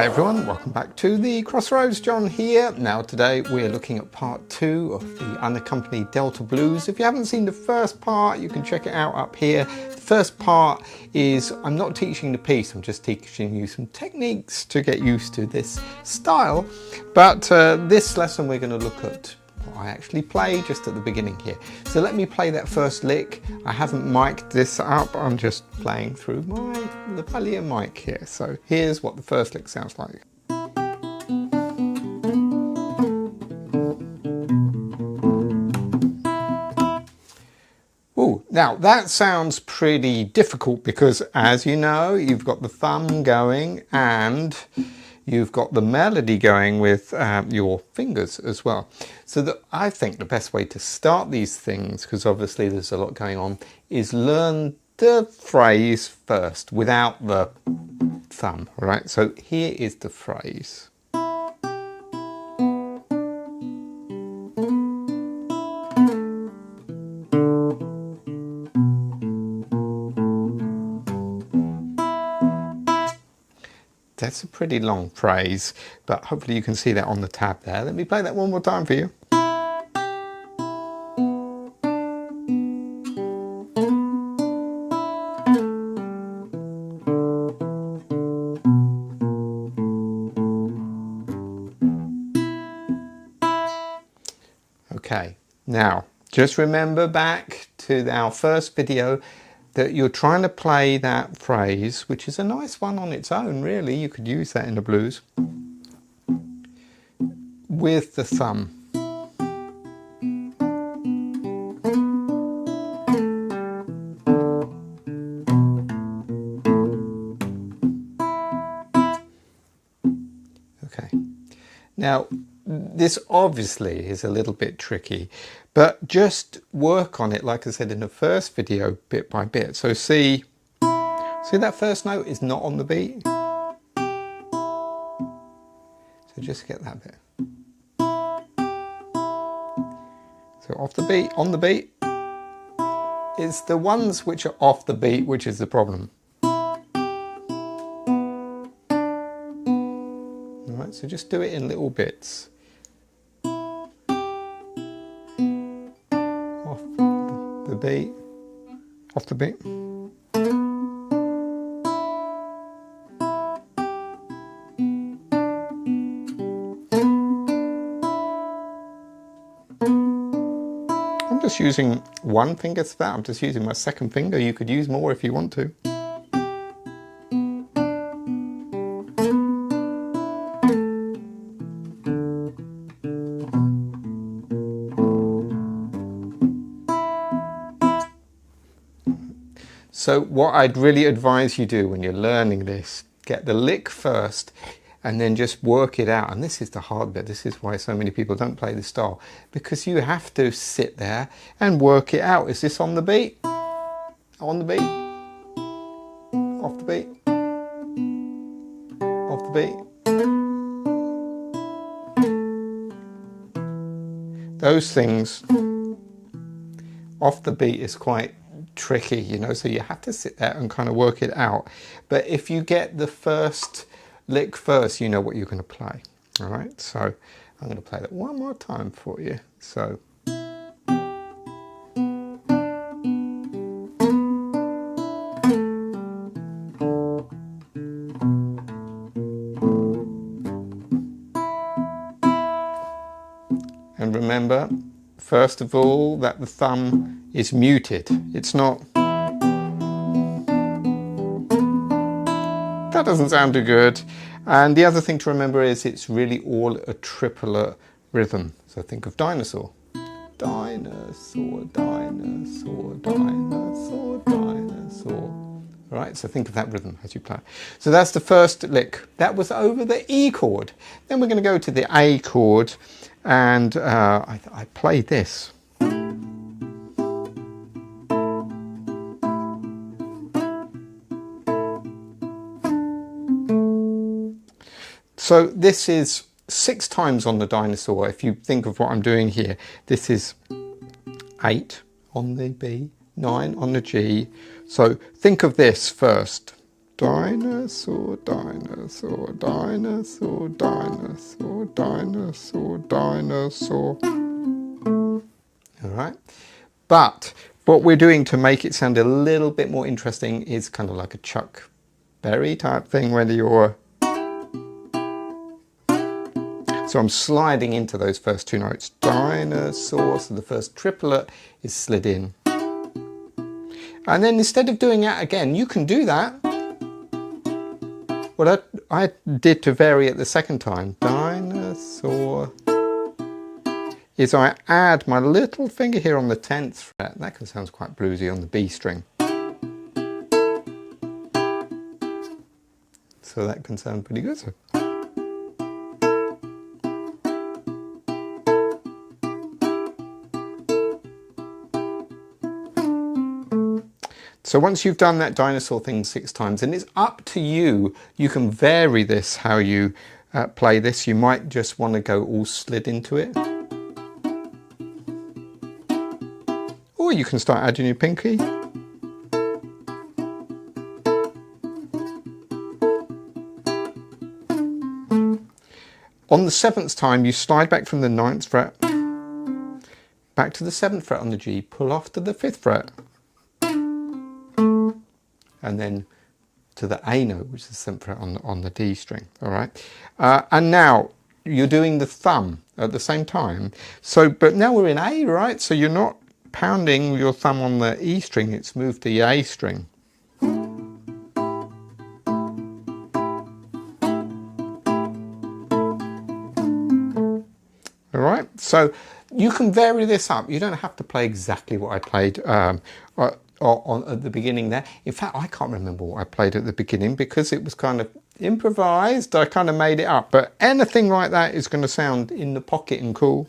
everyone, welcome back to the Crossroads. John here. Now today we're looking at part 2 of the unaccompanied Delta Blues. If you haven't seen the first part, you can check it out up here. The first part is, I'm not teaching the piece, I'm just teaching you some techniques to get used to this style. But this lesson we're going to look at what I actually play just at the beginning here. So let me play that first lick. I haven't mic'd this up, I'm just playing through my lavalier mic here. So here's what the first lick sounds like. Ooh, now that sounds pretty difficult because, as you know, you've got the thumb going and you've got the melody going with your fingers as well. So I think the best way to start these things, because obviously there's a lot going on, is learn the phrase first without the thumb, all right? So here is the phrase. That's a pretty long phrase, but hopefully you can see that on the tab there. Let me play that one more time for you. Okay, now just remember back to our first video that you're trying to play that phrase, which is a nice one on its own, really. You could use that in the blues, with the thumb. Okay, now this obviously is a little bit tricky, but just work on it, like I said in the first video, bit by bit. So see that first note is not on the beat? So just get that bit. So off the beat, on the beat. It's the ones which are off the beat which is the problem. Alright, so just do it in little bits. Beat, off the beat. I'm just using one finger for that. I'm just using my second finger. You could use more if you want to. So what I'd really advise you do when you're learning this, get the lick first and then just work it out. And this is the hard bit. This is why so many people don't play this style, because you have to sit there and work it out. Is this on the beat? On the beat? Off the beat? Off the beat? Those things, off the beat is quite tricky, you know, so you have to sit there and kind of work it out. But if you get the first lick first, you know what you're going to play. All right, so I'm going to play that one more time for you. So and remember, first of all, that the thumb is muted. It's not. That doesn't sound too good. And the other thing to remember is it's really all a triplet rhythm. So think of dinosaur. Dinosaur, dinosaur, dinosaur, dinosaur. All right, so think of that rhythm as you play. So that's the first lick. That was over the E chord. Then we're going to go to the A chord, and I play this. So this is 6 times on the dinosaur. If you think of what I'm doing here, this is 8 on the B, 9 on the G. So think of this first. Dinosaur, dinosaur, dinosaur, dinosaur, dinosaur, dinosaur. All right. But what we're doing to make it sound a little bit more interesting is kind of like a Chuck Berry type thing, whether you're... So I'm sliding into those first two notes. Dinosaur, so the first triplet is slid in. And then instead of doing that again, you can do that. What I did to vary it the second time, dinosaur, is I add my little finger here on the 10th fret. That sounds quite bluesy on the B string. So that can sound pretty good. So once you've done that dinosaur thing 6 times, and it's up to you, you can vary this how you play this. You might just want to go all slid into it. Or you can start adding your pinky. On the 7th time, you slide back from the 9th fret, back to the 7th fret on the G, pull off to the 5th fret, and then to the A note, which is the 7th fret on the D string, all right? And now you're doing the thumb at the same time. So, but now we're in A, right? So you're not pounding your thumb on the E string, it's moved to the A string. All right, so you can vary this up. You don't have to play exactly what I played at the beginning there. In fact, I can't remember what I played at the beginning because it was kind of improvised. I kind of made it up, but anything like that is going to sound in the pocket and cool.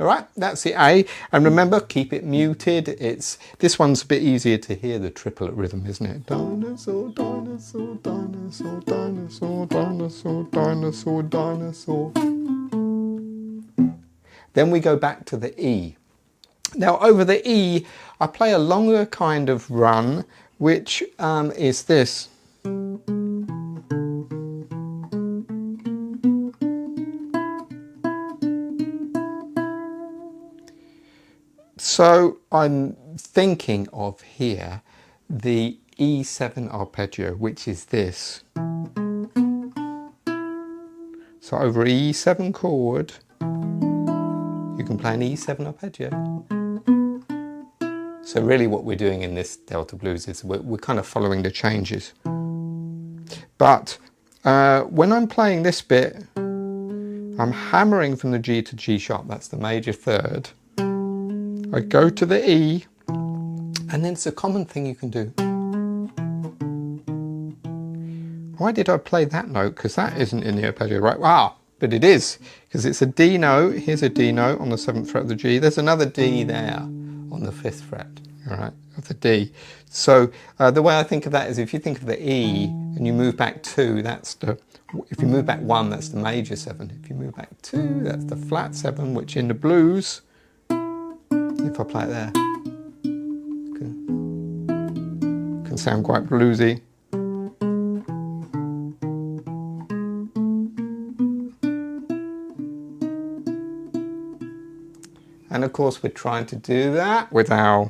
All right, that's the A, and remember, keep it muted. This one's a bit easier to hear the triplet rhythm, isn't it? Dinosaur, dinosaur, dinosaur, dinosaur, dinosaur, dinosaur, dinosaur. Then we go back to the E. Now over the E, I play a longer kind of run, which is this. So I'm thinking of here the E7 arpeggio, which is this. So over E7 chord, you can play an E7 arpeggio. So really what we're doing in this Delta blues is we're kind of following the changes. But when I'm playing this bit, I'm hammering from the G to G sharp, that's the major third. I go to the E, and then it's a common thing you can do. Why did I play that note? Because that isn't in the arpeggio, right? Wow, but it is, because it's a D note. Here's a D note on the 7th fret of the G. There's another D there on the 5th fret, all right, of the D. So the way I think of that is if you think of the E and you move back 2, that's the, if you move back 1, that's the major 7. If you move back 2, that's the flat 7, which in the blues, if I play it there, can sound quite bluesy. And of course we're trying to do that with our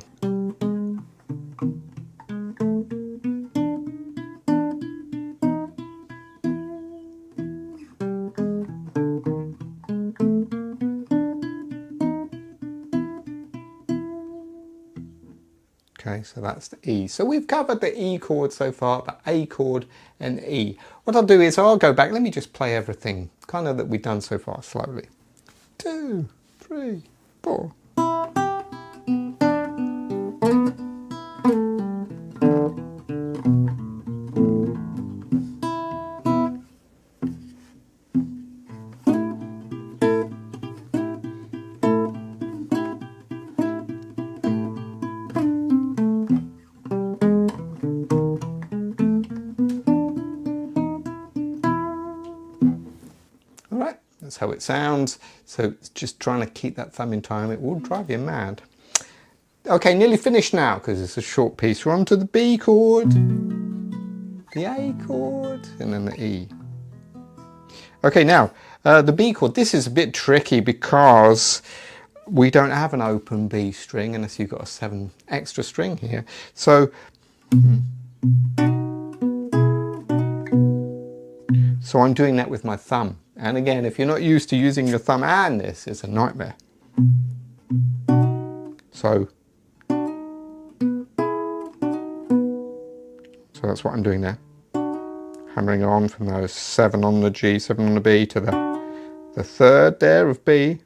okay, so that's the E. So we've covered the E chord so far, the A chord and E. What I'll do is I'll go back, let me just play everything kind of that we've done so far slowly. 2, 3, 4. how it sounds. So it's just trying to keep that thumb in time. It will drive you mad. Okay, nearly finished now because it's a short piece. We're on to the B chord, the A chord, and then the E. Okay, now the B chord. This is a bit tricky because we don't have an open B string unless you've got a 7 extra string here. So I'm doing that with my thumb. And again, if you're not used to using your thumb and this, it's a nightmare. So that's what I'm doing there. Hammering on from those 7 on the G, 7 on the B to the third there of B.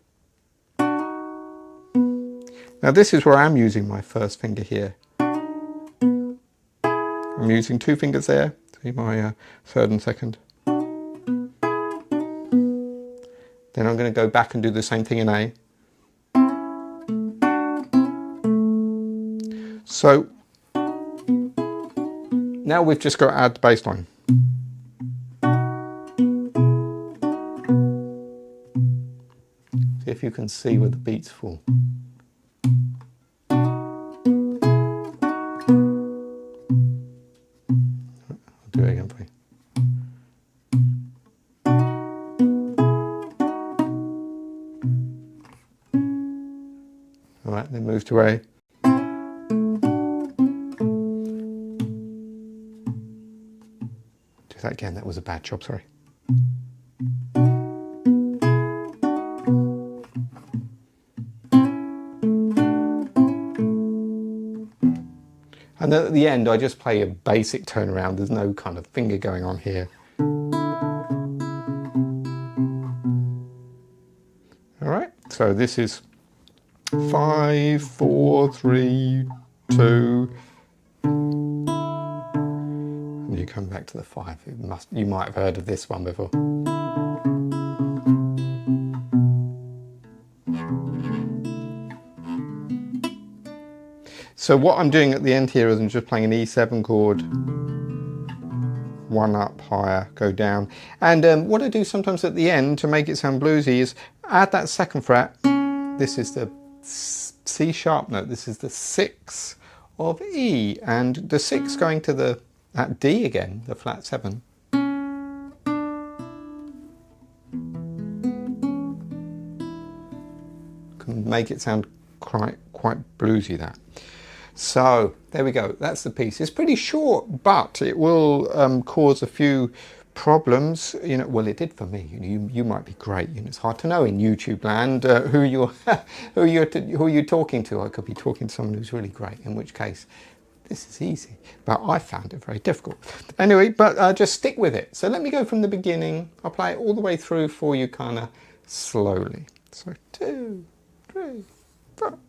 Now this is where I'm using my first finger here. I'm using 2 fingers there, see my third and second. Then I'm going to go back and do the same thing in A. So now we've just got to add the bass line. See if you can see where the beats fall. I'll do it again for you. All right, then move to A. Do that again, that was a bad job, sorry. And then at the end, I just play a basic turnaround. There's no kind of finger going on here. All right, so this is 5, 4, 3, 2. And you come back to the 5. You might have heard of this one before. So what I'm doing at the end here is I'm just playing an E7 chord, 1 up higher, go down. And what I do sometimes at the end to make it sound bluesy is add that 2nd fret. This is the C sharp note. This is the 6 of E, and the 6 going to that D again, the flat 7. Can make it sound quite bluesy, that. So there we go, that's the piece. It's pretty short, but it will cause a few problems. You know, well, it did for me. You might be great. You know, it's hard to know in YouTube land who you're talking to. I could be talking to someone who's really great, in which case this is easy. But I found it very difficult. Anyway, but just stick with it. So let me go from the beginning. I'll play it all the way through for you, kind of slowly. So 2, 3, 4.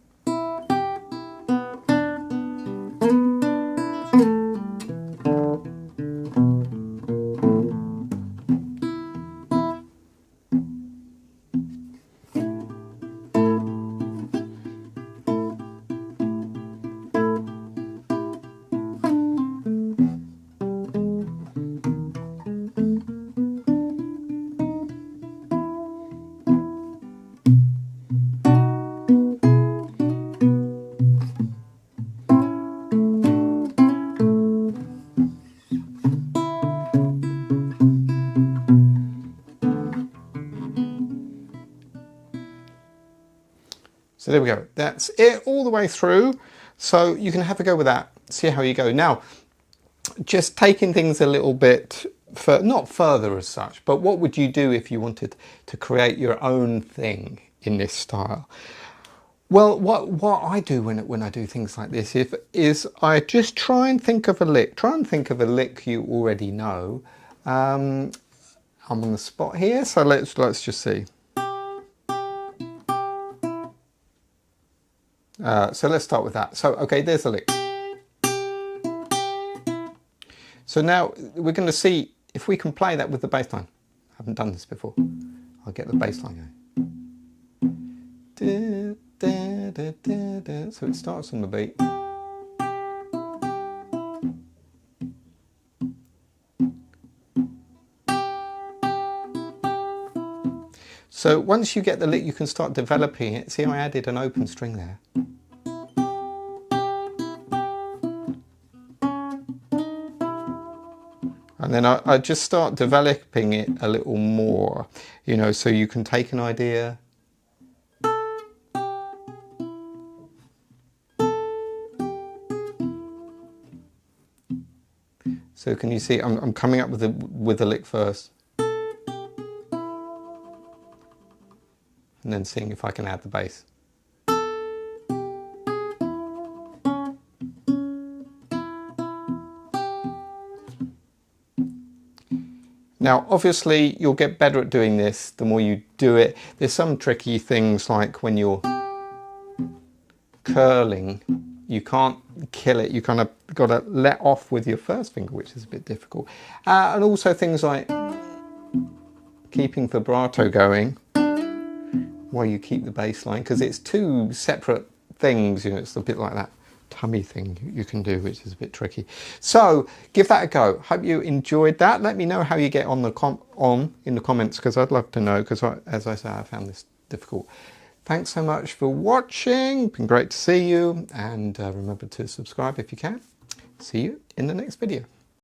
So there we go, that's it all the way through. So you can have a go with that, see how you go. Now, just taking things a little bit, not further as such, but what would you do if you wanted to create your own thing in this style? Well, what I do when I do things like this is I just try and think of a lick. Try and think of a lick you already know. I'm on the spot here, so let's just see. So let's start with that. So, okay, there's a lick. So now we're going to see if we can play that with the bass line. I haven't done this before. I'll get the bass line going. So it starts on the beat. So once you get the lick, you can start developing it. See, I added an open string there. And then I just start developing it a little more, you know, so you can take an idea. So can you see I'm coming up with the lick first. And then seeing if I can add the bass. Now, obviously, you'll get better at doing this the more you do it. There's some tricky things like when you're curling, you can't kill it. You kind of got to let off with your first finger, which is a bit difficult. And also things like keeping vibrato going while you keep the bass line, because it's two separate things, you know, it's a bit like that tummy thing you can do, which is a bit tricky. So give that a go. Hope you enjoyed that. Let me know how you get on in the comments, because I'd love to know, because as I say, I found this difficult. Thanks so much for watching. Been great to see you, and remember to subscribe if you can. See you in the next video.